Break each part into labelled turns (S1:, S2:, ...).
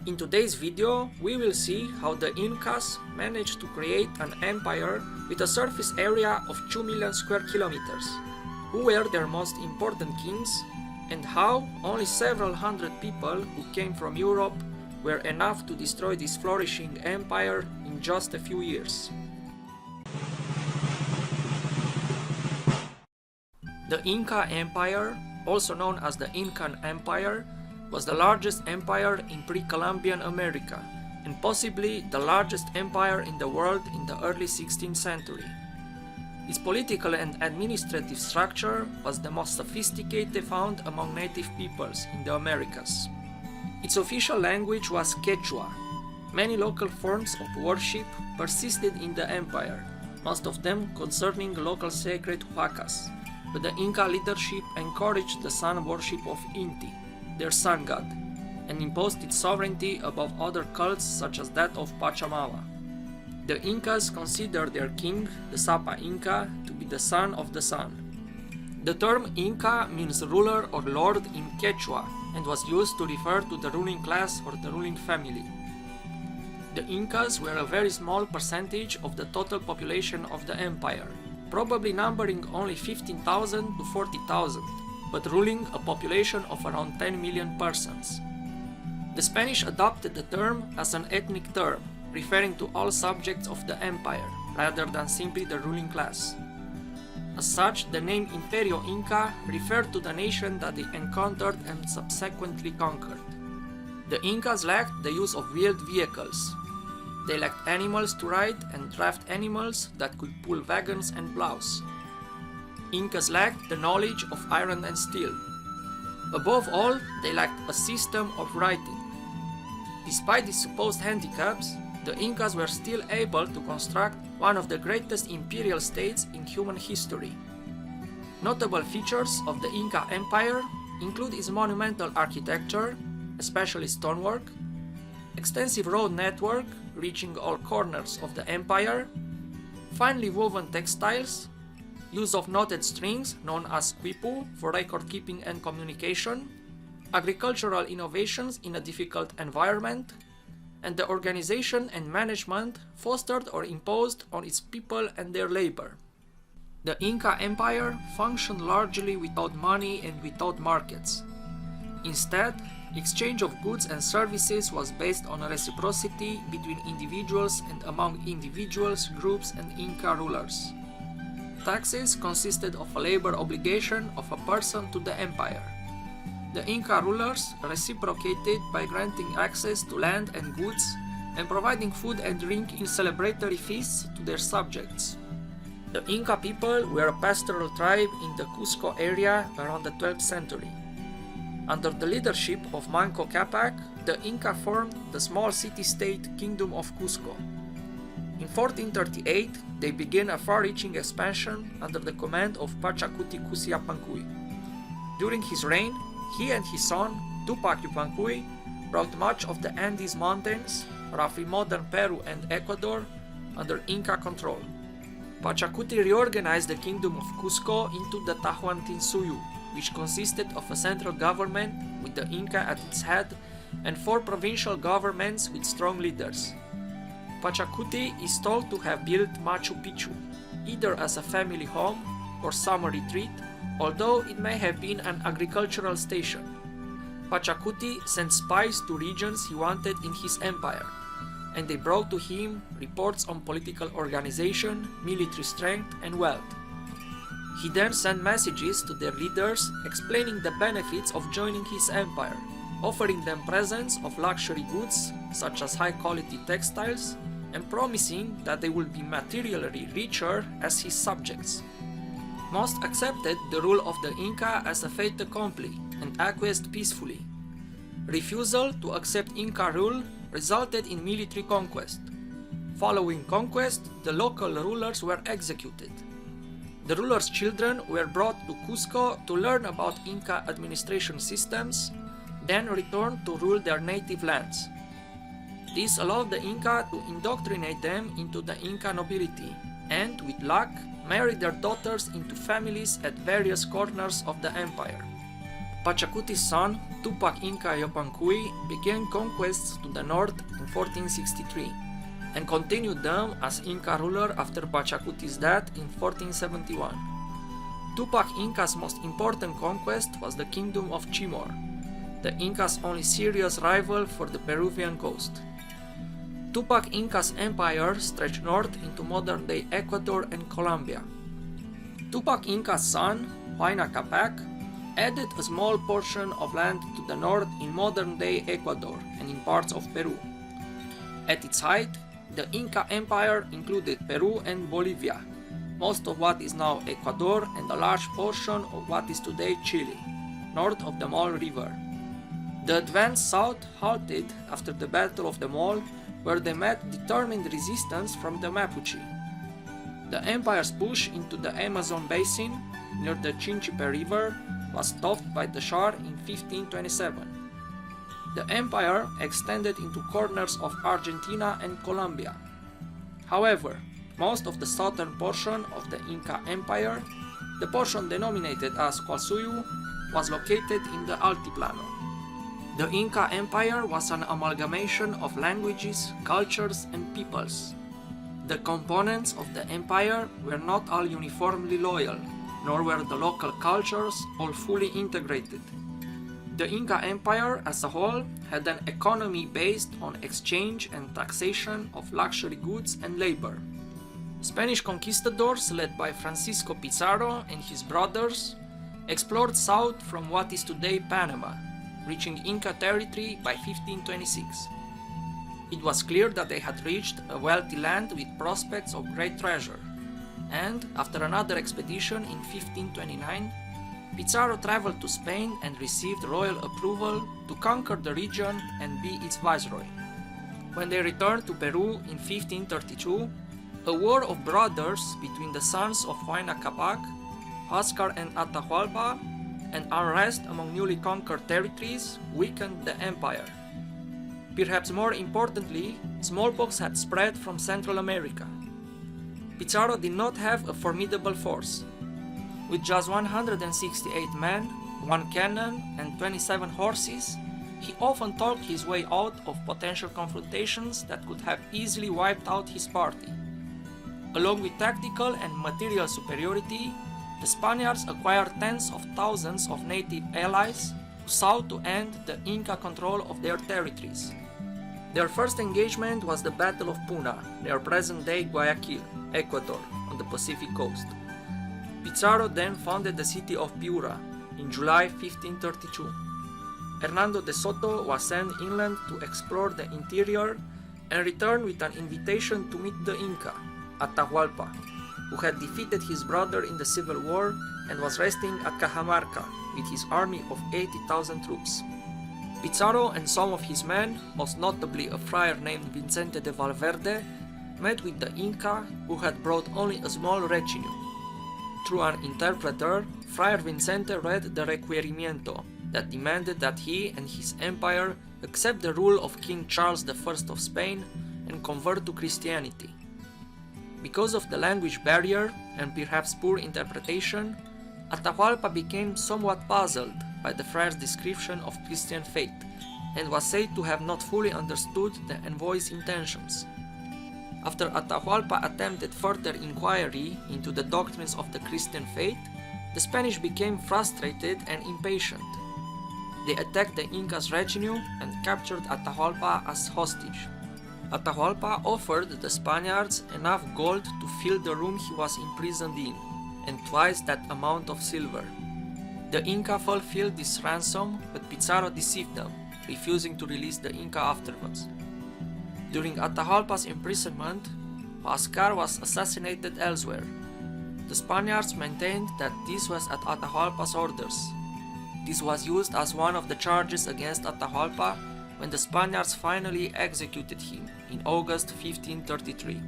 S1: In today's video, we will see how the Incas managed to create an empire with a surface area of 2 million square kilometers, who were their most important kings, and how only several hundred people who came from Europe were enough to destroy this flourishing empire in just a few years. The Inca Empire, also known as the Incan Empire, was the largest empire in pre-Columbian America, and possibly the largest empire in the world in the early 16th century. Its political and administrative structure was the most sophisticated found among native peoples in the Americas. Its official language was Quechua. Many local forms of worship persisted in the empire, most of them concerning local sacred huacas, but the Inca leadership encouraged the sun worship of Inti, their sun god, and imposed its sovereignty above other cults such as that of Pachamama. The Incas considered their king, the Sapa Inca, to be the son of the sun. The term Inca means ruler or lord in Quechua and was used to refer to the ruling class or the ruling family. The Incas were a very small percentage of the total population of the empire, probably numbering only 15,000 to 40,000, but ruling a population of around 10 million persons. The Spanish adopted the term as an ethnic term, referring to all subjects of the empire, rather than simply the ruling class. As such, the name Imperio Inca referred to the nation that they encountered and subsequently conquered. The Incas lacked the use of wheeled vehicles. They lacked animals to ride and draft animals that could pull wagons and plows. Incas lacked the knowledge of iron and steel. Above all, they lacked a system of writing. Despite these supposed handicaps, the Incas were still able to construct one of the greatest imperial states in human history. Notable features of the Inca Empire include its monumental architecture, especially stonework, extensive road network reaching all corners of the empire, finely woven textiles, use of knotted strings known as quipu for record keeping and communication, agricultural innovations in a difficult environment, and the organization and management fostered or imposed on its people and their labor. The Inca Empire functioned largely without money and without markets. Instead, exchange of goods and services was based on a reciprocity between individuals and among individuals, groups, and Inca rulers. Taxes consisted of a labor obligation of a person to the empire. The Inca rulers reciprocated by granting access to land and goods and providing food and drink in celebratory feasts to their subjects. The Inca people were a pastoral tribe in the Cusco area around the 12th century. Under the leadership of Manco Capac, the Inca formed the small city-state Kingdom of Cusco. In 1438, they began a far-reaching expansion under the command of Pachacuti Cusiapancui. During his reign, he and his son, Tupac Yupanqui, brought much of the Andes Mountains, roughly modern Peru and Ecuador, under Inca control. Pachacuti reorganized the Kingdom of Cusco into the Tahuantinsuyu, which consisted of a central government with the Inca at its head and 4 provincial governments with strong leaders. Pachacuti is told to have built Machu Picchu, either as a family home or summer retreat, although it may have been an agricultural station. Pachacuti sent spies to regions he wanted in his empire, and they brought to him reports on political organization, military strength, and wealth. He then sent messages to their leaders explaining the benefits of joining his empire, offering them presents of luxury goods such as high-quality textiles, and promising that they would be materially richer as his subjects. Most accepted the rule of the Inca as a fait accompli and acquiesced peacefully. Refusal to accept Inca rule resulted in military conquest. Following conquest, the local rulers were executed. The rulers' children were brought to Cusco to learn about Inca administration systems, then returned to rule their native lands. This allowed the Inca to indoctrinate them into the Inca nobility and, with luck, marry their daughters into families at various corners of the empire. Pachacuti's son, Tupac Inca Yupanqui, began conquests to the north in 1463 and continued them as Inca ruler after Pachacuti's death in 1471. Tupac Inca's most important conquest was the kingdom of Chimor, the Inca's only serious rival for the Peruvian coast. Tupac Inca's empire stretched north into modern-day Ecuador and Colombia. Tupac Inca's son, Huayna Capac, added a small portion of land to the north in modern-day Ecuador and in parts of Peru. At its height, the Inca Empire included Peru and Bolivia, most of what is now Ecuador and a large portion of what is today Chile, north of the Maule River. The advance south halted after the Battle of the Maule, where they met determined resistance from the Mapuche. The empire's push into the Amazon basin, near the Chinchipe River, was stopped by the Shah in 1527. The empire extended into corners of Argentina and Colombia. However, most of the southern portion of the Inca Empire, the portion denominated as Quasuyu, was located in the Altiplano. The Inca Empire was an amalgamation of languages, cultures, and peoples. The components of the empire were not all uniformly loyal, nor were the local cultures all fully integrated. The Inca Empire as a whole had an economy based on exchange and taxation of luxury goods and labor. Spanish conquistadors led by Francisco Pizarro and his brothers explored south from what is today Panama, reaching Inca territory by 1526. It was clear that they had reached a wealthy land with prospects of great treasure, and after another expedition in 1529, Pizarro traveled to Spain and received royal approval to conquer the region and be its viceroy. When they returned to Peru in 1532, a war of brothers between the sons of Huayna Capac, Huáscar and Atahualpa, and unrest among newly conquered territories weakened the empire. Perhaps more importantly, smallpox had spread from Central America. Pizarro did not have a formidable force. With just 168 men, 1 cannon, and 27 horses, he often talked his way out of potential confrontations that could have easily wiped out his party. Along with tactical and material superiority, the Spaniards acquired tens of thousands of native allies who sought to end the Inca control of their territories. Their first engagement was the Battle of Puna, near present-day Guayaquil, Ecuador, on the Pacific coast. Pizarro then founded the city of Piura in July 1532. Hernando de Soto was sent inland to explore the interior and returned with an invitation to meet the Inca, Atahualpa, who had defeated his brother in the Civil War and was resting at Cajamarca with his army of 80,000 troops. Pizarro and some of his men, most notably a friar named Vicente de Valverde, met with the Inca, who had brought only a small retinue. Through an interpreter, Friar Vicente read the Requerimiento that demanded that he and his empire accept the rule of King Charles I of Spain and convert to Christianity. Because of the language barrier and perhaps poor interpretation, Atahualpa became somewhat puzzled by the friar's description of Christian faith and was said to have not fully understood the envoy's intentions. After Atahualpa attempted further inquiry into the doctrines of the Christian faith, the Spanish became frustrated and impatient. They attacked the Inca's retinue and captured Atahualpa as hostage. Atahualpa offered the Spaniards enough gold to fill the room he was imprisoned in, and twice that amount of silver. The Inca fulfilled this ransom, but Pizarro deceived them, refusing to release the Inca afterwards. During Atahualpa's imprisonment, Huáscar was assassinated elsewhere. The Spaniards maintained that this was at Atahualpa's orders. This was used as one of the charges against Atahualpa when the Spaniards finally executed him in August 1533.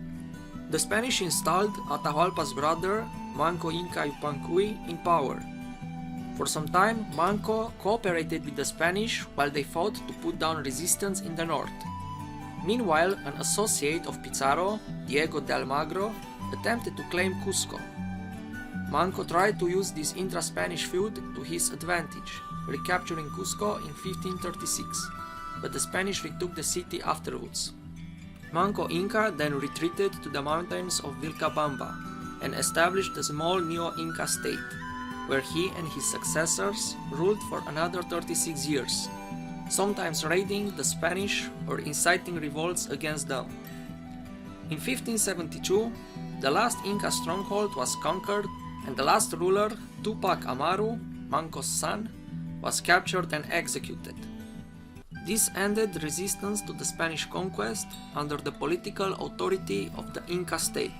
S1: The Spanish installed Atahualpa's brother, Manco Inca Yupanqui, in power. For some time, Manco cooperated with the Spanish while they fought to put down resistance in the north. Meanwhile, an associate of Pizarro, Diego de Almagro, attempted to claim Cusco. Manco tried to use this intra-Spanish feud to his advantage, recapturing Cusco in 1536, but the Spanish retook the city afterwards. Manco Inca then retreated to the mountains of Vilcabamba and established a small Neo-Inca state, where he and his successors ruled for another 36 years, sometimes raiding the Spanish or inciting revolts against them. In 1572, the last Inca stronghold was conquered and the last ruler, Tupac Amaru, Manco's son, was captured and executed. This ended resistance to the Spanish conquest under the political authority of the Inca state.